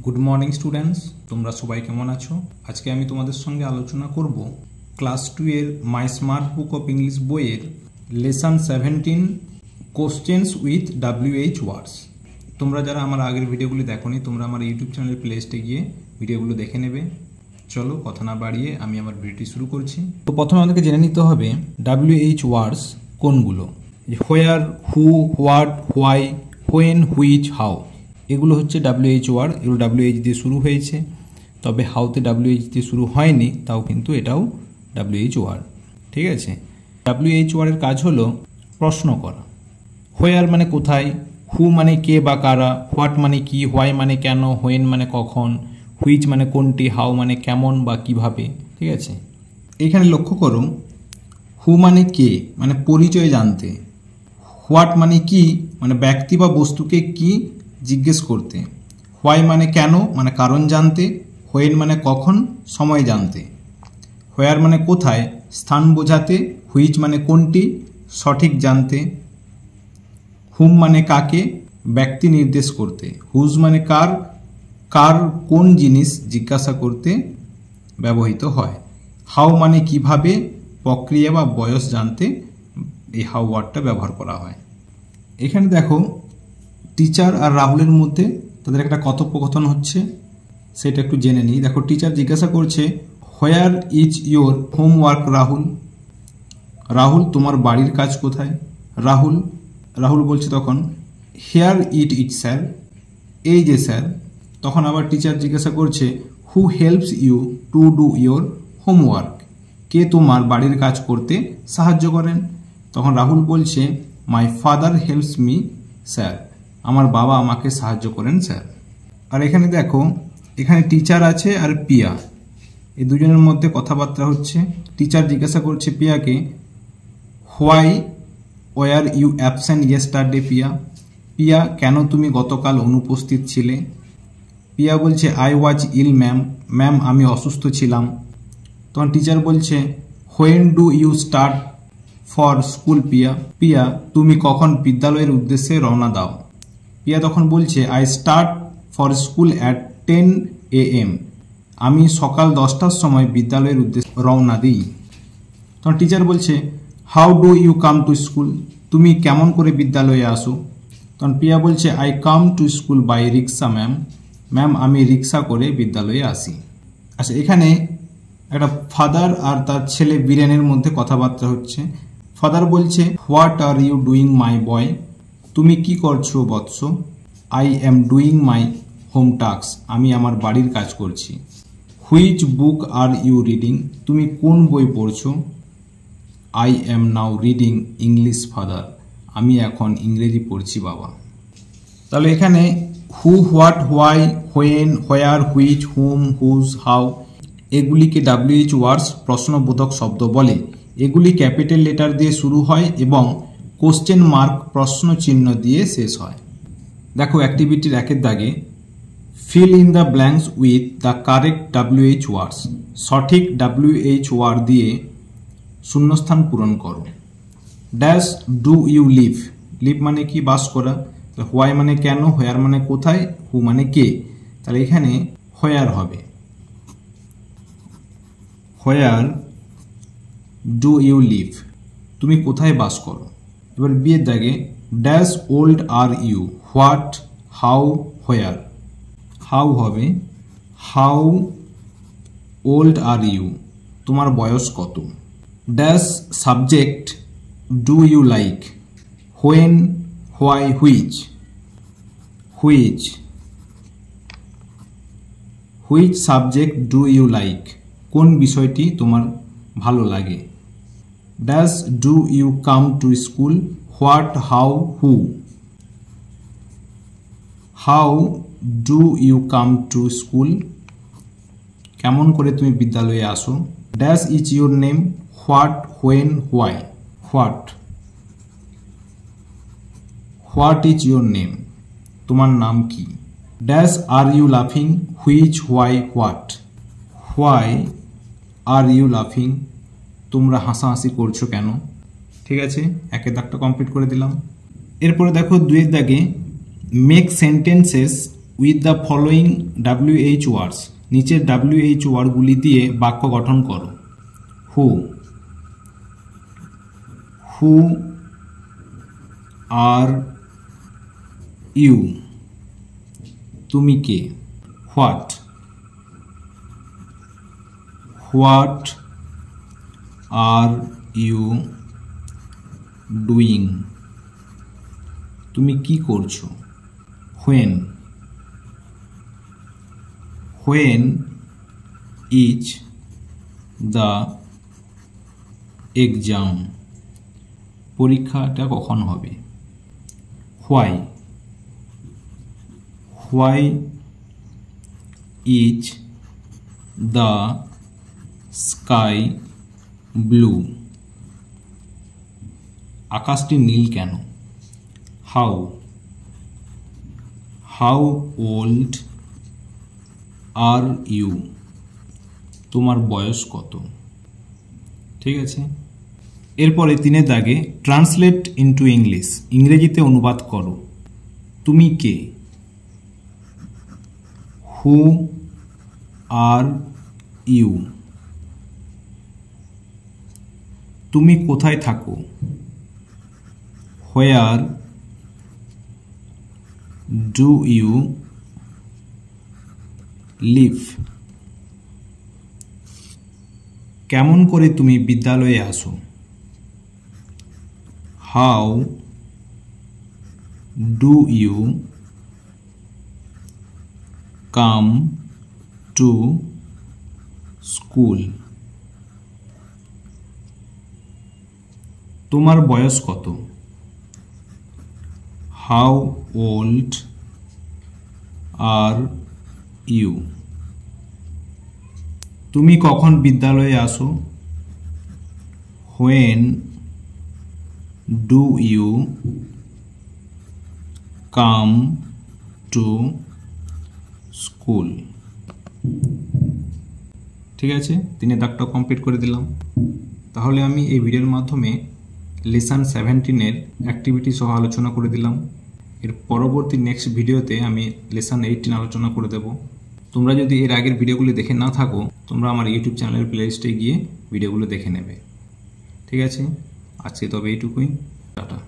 Good morning students, তোমরা সবাই কেমন আছো? আজকে আমি তোমাদের সঙ্গে আলোচনা করব ক্লাস 2 এর মাই স্মার্ট বুক অফ ইংলিশ বইয়ের লেসন 17 কোশ্চেন্স উইথ WH ওয়ার্ডস। তোমরা যারা আমার আগের ভিডিওগুলি দেখোনি, তোমরা আমার ইউটিউব চ্যানেলের প্লেলিস্টে গিয়ে ভিডিওগুলো দেখে নেবে। চলো কথা না বাড়িয়ে আমি আমার ভিডিওটি শুরু করছি। তো প্রথমে আমাদেরকে জেনে নিতে হবে WH ওয়ার্ডস কোনগুলো। Where, who, what, why, when, which, how, এগুলো হচ্ছে WH ওয়ার্ড। এগুলো WH দিয়ে শুরু হয়েছে, তবে হাউতে WH দিয়ে শুরু হয়নি, তাও কিন্তু এটাও WH ওয়ার্ড। ঠিক আছে, WH ওয়ার্ডের কাজ হলো প্রশ্ন করা। হোয়ার মানে কোথায়, হু মানে কে বা কারা, হোয়াট মানে কি, হোয়াই মানে কেন, হোয়েন মানে কখন, হুইচ মানে কোনটি, হাউ মানে কেমন বা কিভাবে। ঠিক আছে, এখানে লক্ষ্য করো, হু মানে কে মানে পরিচয় জানতে, হোয়াট মানে কি মানে ব্যক্তি বা বস্তুকে কি জিজ্ঞেস করতে, হোয়াই মানে কেন মানে কারণ জানতে, হোয়েন মানে কখন সময় জানতে, হোয়ার মানে কোথায় স্থান বোঝাতে, হুইচ মানে কোনটি সঠিক জানতে, হুম মানে কাকে ব্যক্তি নির্দেশ করতে, হুজ মানে কার কার কোন জিনিস জিজ্ঞাসা করতে ব্যবহৃত হয়, হাউ মানে কিভাবে প্রক্রিয়া বা বয়স জানতে এই হাউ ওয়ার্ডটা ব্যবহার করা হয়। এখানে দেখো টিচার আর রাহুলের মধ্যে তাদের একটা কথোপকথন হচ্ছে, সেটা একটু জেনে নিই। দেখো টিচার জিজ্ঞাসা করছে, where is your homework Rahul, Rahul তোমার বাড়ির কাজ কোথায়, রাহুল বলছে তখন হেয়ার ইট স্যার, এই যে স্যার। তখন আবার টিচার জিজ্ঞাসা করছে, who helps you to do your homework, কে তোমার বাড়ির কাজ করতে সাহায্য করেন। তখন রাহুল বলছে, my father helps me sir, আমার বাবা আমাকে সাহায্য করেন স্যার। আর এখানে দেখো, এখানে টিচার আছে আর পিয়া, এই দুজনের মধ্যে কথাবার্তা হচ্ছে। টিচার জিজ্ঞাসা করছে পিয়াকে, why were you absent yesterday Piya, Piya কেন তুমি গতকাল অনুপস্থিত ছিলে। পিয়া বলছে, I was ill ma'am, ma'am আমি অসুস্থ ছিলাম। তখন টিচার বলছে, when do you start for school Piya, Piya তুমি কখন বিদ্যালয়ের উদ্দেশ্যে রওনা দাও। পিয়া তখন বলছে, I start for school at 10 AM, আমি সকাল 10টার সময় বিদ্যালয়ের উদ্দেশ্যে রওনা দিই। তখন টিচার বলছে, how do you come to school, তুমি কেমন করে বিদ্যালয়ে আসো। তখন পিয়া বলছে, I come to school by rickshaw ma'am, ma'am আমি রিক্সা করে বিদ্যালয়ে আসি। আচ্ছা, এখানে একটা ফাদার আর তার ছেলে বীরেনের মধ্যে কথাবার্তা হচ্ছে। ফাদার বলছে, what are you doing my boy, তুমি কি করছো বৎস। I am doing my home task, আমি আমার বাড়ির কাজ করছি। Which book are you reading, তুমি কোন বই পড়ছো। I am now reading English father, আমি এখন ইংরেজি পড়ছি বাবা। তাহলে এখানে who, what, why, when, where, which, whom, whose, how এগুলিকে WH ওয়ার্ডস প্রশ্নবোধক শব্দ বলে। এগুলি ক্যাপিটাল লেটার দিয়ে শুরু হয় এবং কোশ্চেন মার্ক প্রশ্ন চিহ্ন দিয়ে শেষ হয়। দেখো অ্যাক্টিভিটির 1-এর দাগে, fill in the blanks with the correct WH words, সঠিক WH ওয়ার্ড দিয়ে শূন্যস্থান পূরণ করো। Dash do you live, live মানে কি বাস করা, হোয়াই মানে কেন, হোয়ার মানে কোথায়, হু মানে কে, তাহলে এখানে হোয়ার হবে। হোয়ার ডু ইউ লিভ, তুমি কোথায় বাস করো। এবার বিয়ের দাগে, dash old are you, what, how, where, how হবে হাউ ওল্ড আর ইউ, তোমার বয়স কত। Dash subject do you like, when, why, which, which subject do you like, কোন বিষয়টি তোমার ভালো লাগে। Dash do you come to school, what, how, who, how do you come to school, কেমন করে তুমি বিদ্যালয়ে আসো। Dash is your name, what, when, why, what is your name, তোমার নাম কি। ড্যাশ আর ইউ লাফিং, which, why, why are you লাফিং, তোমরা হাসাহাসি করছো কেন। ঠিক আছে, 1-এর দাগটা কমপ্লিট করে দিলাম। এরপরে দেখো 2-এর দাগে, make sentences with the following WH ওয়ার্ডস, নিচের WH ওয়ার্ডগুলি দিয়ে বাক্য গঠন করো। হু, হু আর ইউ, তুমি কে। What, what are you doing, তুমি কি করছো। When, when is the exam, পরীক্ষাটা কখন হবে। Why, why is the sky blue, আকাশটি নীল কেন। How, how old are you, তোমার বয়স কত। ঠিক আছে, এরপরে 3 দাগে ট্রান্সলেট ইনটু ইংলিশ, ইংরেজিতে অনুবাদ করো। তুমি কে। হু আর ইউ, তুমি কোথায় থাকো। হোয়ার ডু ইউ লিভ, কেমন করে তুমি বিদ্যালয়ে আসো। How do you come to school, তোমার বয়স কত। হাউ ওল্ড আর ইউ, তুমি কখন বিদ্যালয়ে আসো। When do you come to school. ঠিক আছে, 3 দাগটা কমপ্লিট করে দিলাম। তাহলে আমি এই ভিডিওর মাধ্যমে লেসন 17-এর অ্যাক্টিভিটি সহ আলোচনা করে দিলাম। এর পরবর্তী নেক্সট ভিডিওতে আমি লেসন 18 আলোচনা করে দেব। তোমরা যদি এর আগের ভিডিওগুলি দেখে না থাকো, তোমরা আমার ইউটিউব চ্যানেলের প্লেলিস্টে গিয়ে ভিডিওগুলো দেখে নেবে। ঠিক আছে, আজকে তবে এইটুকুই, টাটা।